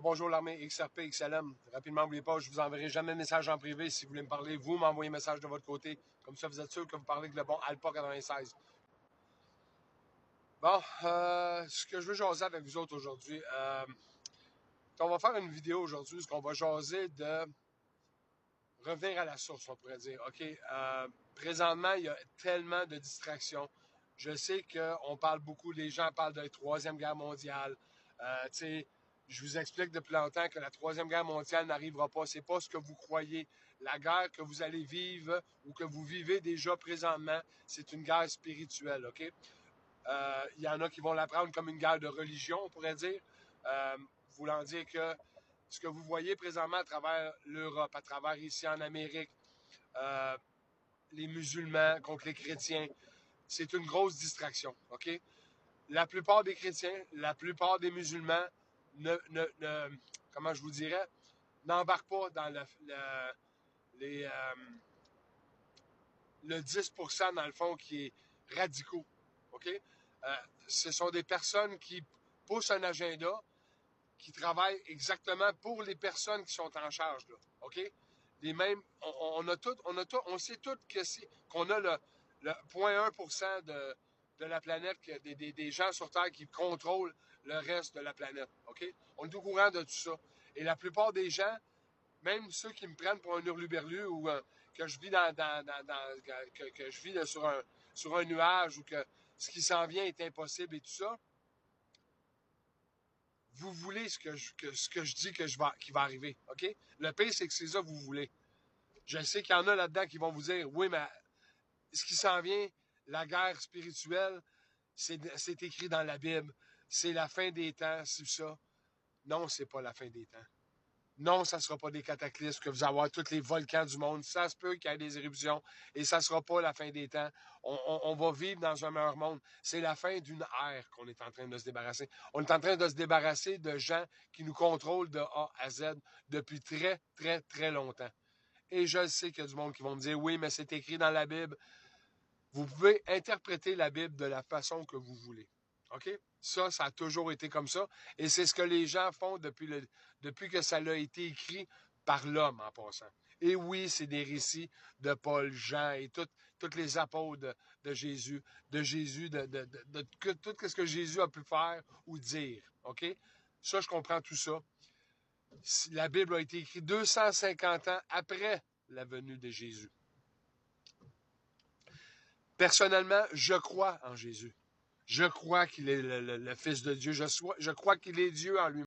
Bonjour l'armée XRP, XLM. Rapidement, n'oubliez pas, je vous enverrai jamais de message en privé. Si vous voulez me parler, vous m'envoyez un message de votre côté. Comme ça, vous êtes sûr que vous parlez avec le bon Alpha 96. Bon, ce que je veux jaser avec vous autres aujourd'hui, on va faire une vidéo aujourd'hui, ce qu'on va jaser de revenir à la source, on pourrait dire. OK? Présentement, il y a tellement de distractions. Je sais qu'on parle beaucoup, les gens parlent de la Troisième Guerre mondiale. Tu sais, je vous explique depuis longtemps que la Troisième Guerre mondiale n'arrivera pas. C'est pas ce que vous croyez. La guerre que vous allez vivre ou que vous vivez déjà présentement, c'est une guerre spirituelle, OK? Il y en a qui vont la prendre comme une guerre de religion, on pourrait dire. Voulant dire que ce que vous voyez présentement à travers l'Europe, à travers ici en Amérique, les musulmans contre les chrétiens, c'est une grosse distraction, OK? La plupart des chrétiens, la plupart des musulmans comment je vous dirais, n'embarquent pas dans le 10% dans le fond qui est radicaux, OK? Ce sont des personnes qui poussent un agenda, qui travaillent exactement pour les personnes qui sont en charge, là, OK? Les mêmes, on sait tous qu'on a le 0,1% de la planète, des gens sur Terre qui contrôlent le reste de la planète, OK? On est au courant de tout ça. Et la plupart des gens, même ceux qui me prennent pour un hurluberlu ou que je vis que je vis là, sur un nuage ou que ce qui s'en vient est impossible et tout ça, vous voulez ce que je dis qui va arriver, OK? Le pire, c'est que c'est ça que vous voulez. Je sais qu'il y en a là-dedans qui vont vous dire, oui, mais ce qui s'en vient, la guerre spirituelle, c'est écrit dans la Bible. C'est la fin des temps, c'est ça. Non, c'est pas la fin des temps. Non, ça ne sera pas des cataclysmes que vous allez avoir tous les volcans du monde. Ça se peut qu'il y ait des éruptions et ça ne sera pas la fin des temps. On va vivre dans un meilleur monde. C'est la fin d'une ère qu'on est en train de se débarrasser. On est en train de se débarrasser de gens qui nous contrôlent de A à Z depuis très, très, très longtemps. Et je sais qu'il y a du monde qui vont me dire, oui, mais c'est écrit dans la Bible. Vous pouvez interpréter la Bible de la façon que vous voulez. OK? Ça a toujours été comme ça. Et c'est ce que les gens font depuis que ça a été écrit par l'homme en passant. Et oui, c'est des récits de Paul, Jean et tous les apôtres de Jésus, tout ce que Jésus a pu faire ou dire. OK? Ça, je comprends tout ça. La Bible a été écrite 250 ans après la venue de Jésus. Personnellement, je crois en Jésus. Je crois qu'il est le Fils de Dieu. Je crois qu'il est Dieu en lui-même.